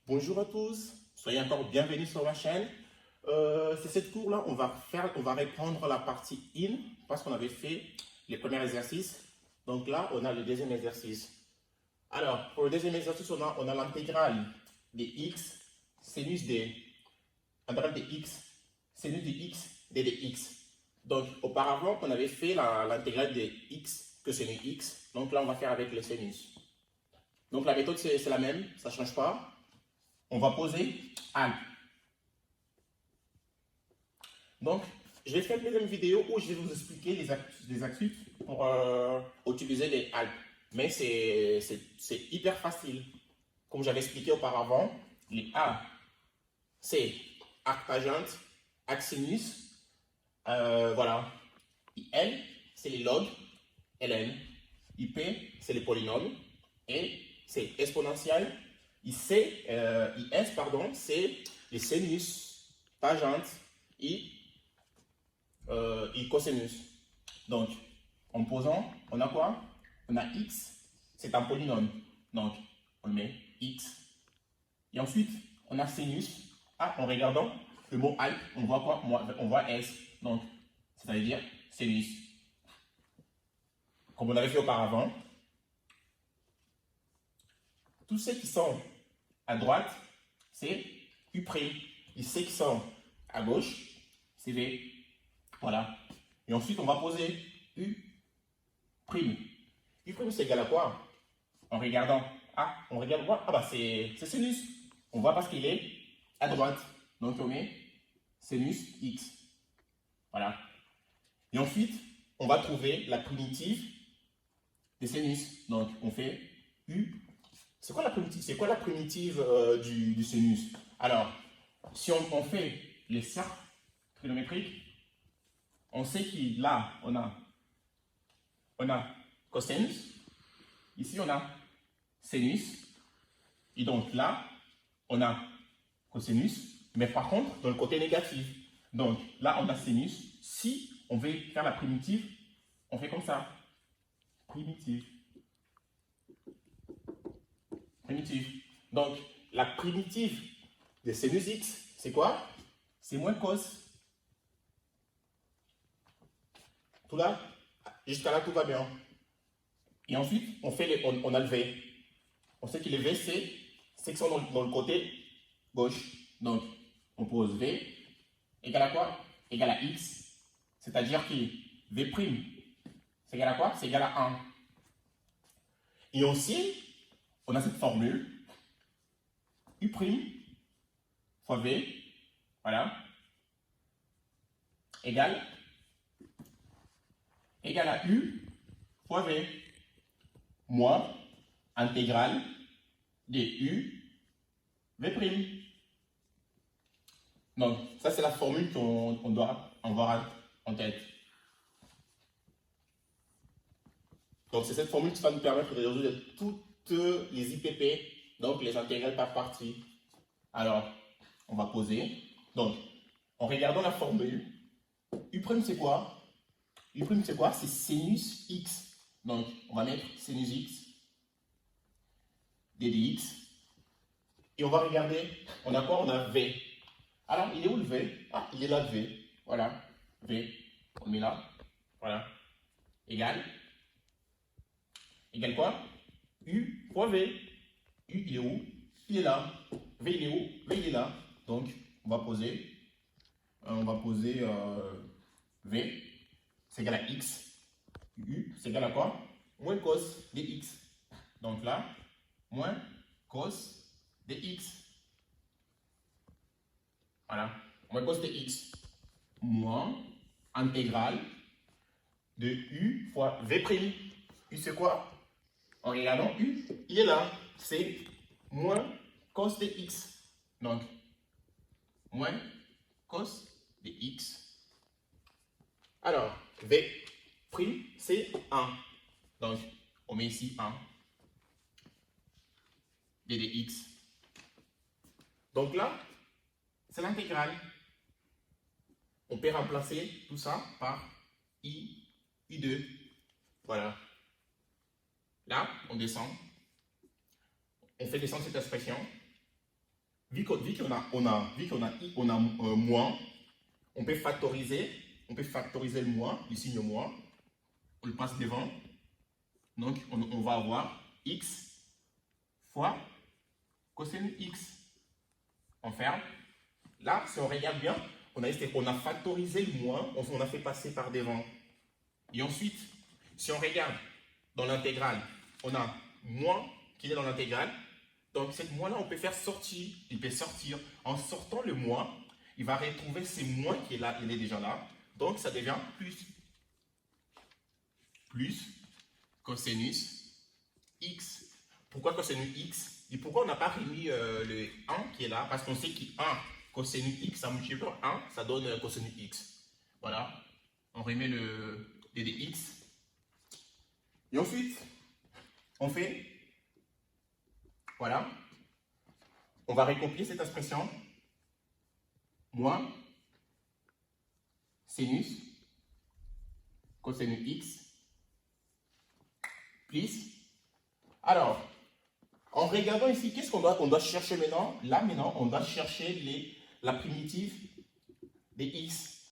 Bonjour à tous, soyez encore bienvenus sur ma chaîne. C'est cette cours-là, on va reprendre la partie in parce qu'on avait fait les premiers exercices. Donc là, on a le deuxième exercice. Alors, pour le deuxième exercice, on a l'intégrale de x, sinus de, intégrale de x, sinus de x, d de x. Donc, auparavant, on avait fait l'intégrale de x que sinus x. Donc là, on va faire avec le sinus. Donc la méthode, c'est la même, ça ne change pas. On va poser alpes. Donc, je vais faire une deuxième vidéo où je vais vous expliquer les astuces pour utiliser les alpes. Mais c'est hyper facile. Comme j'avais expliqué auparavant, les A, c'est arc tangente, arc sinus, voilà. IN, c'est les logs, ln. IP, c'est les polynômes. Et c'est exponentiel. IS, pardon, c'est les sinus, tangente et cosinus. Donc, en posant, on a quoi? On a x, c'est un polynôme. Donc, on met x. Et ensuite, on a sinus. Ah, en regardant le mot alpes, on voit quoi? On voit s. Donc, c'est-à-dire sinus. Comme on avait fait auparavant, tous ceux qui sont à droite, c'est U'. Et ceux qui sont à gauche, c'est V. Voilà. Et ensuite, on va poser U'. U' c'est égal à quoi? En regardant. Ah, on regarde quoi? Ah bah c'est sinus. On voit parce qu'il est à droite. Donc on met sinus X. Voilà. Et ensuite, on va trouver la primitive des sinus. Donc on fait U. C'est quoi la primitive? C'est quoi la primitive du sinus? Alors, si on fait les cercles trigonométriques, on sait que là, on a cosinus. Ici, on a sinus. Et donc là, on a cosinus. Mais par contre, dans le côté négatif. Donc là, on a sinus. Si on veut faire la primitive, on fait comme ça. Primitive. Primitive. Donc, la primitive de sinus x, c'est quoi? C'est moins cos. Tout là, jusqu'à là, tout va bien. Et ensuite, on a le V. On sait que le V, c'est ceux qui sont dans le côté gauche. Donc, on pose V égale à quoi? Égale à X. C'est-à-dire que V', c'est égal à quoi? C'est égal à 1. Et aussi, on a cette formule U' fois V, voilà, égale à U fois V, moins intégrale de U V'. Donc, ça c'est la formule qu'on doit avoir en tête. Donc, c'est cette formule qui va nous permettre de résoudre toutes les IPP, donc les intégrales par partie. Alors, on va poser. Donc, en regardant la formule, U' c'est quoi? U' c'est quoi? C'est sinus x. Donc, on va mettre sinus x, d de x. Et on va regarder, on a quoi? On a V. Alors, il est où le V? Ah, il est là, le V. Voilà, V. On le met là. Voilà. Égal quoi? U fois V. U, il est où? Il est là. V, il est où? V, il est là. Donc, on va poser V, c'est égal à X. U, c'est égal à quoi? Moins cos de X. Donc là, moins cos de X. Voilà. Moins cos de X. Moins intégrale de U fois V'. U, c'est quoi? En regardant U, il est là. C'est moins cos de X. Donc, moins cos de X. Alors, V', c'est 1. Donc, on met ici 1. D de X. Donc là, c'est l'intégrale. On peut remplacer tout ça par I2. Voilà. Là, on descend. On fait descendre cette expression. vu qu'on a moins, on peut factoriser le moins, du signe moins, on le passe devant, donc on va avoir x fois cosinus x. On ferme. Là, si on regarde bien, on a factorisé le moins, on a fait passer par devant. Et ensuite, si on regarde dans l'intégrale, on a moins qui est dans l'intégrale. Donc, cette moins-là, on peut faire sortir. Il peut sortir. En sortant le moins, il va retrouver ce moins qui est là, il est déjà là. Donc, ça devient plus cosinus x. Pourquoi cosinus x? Et pourquoi on n'a pas remis le 1 qui est là? Parce qu'on sait qu'un cosinus x, ça multiplie par 1, ça donne cosinus x. Voilà. On remet le dx. Et ensuite, on fait, voilà, on va recopier cette expression, moins sinus cosinus x plus. Alors, en regardant ici, qu'est-ce qu'on doit chercher maintenant? Là, maintenant, on doit chercher la primitive des x.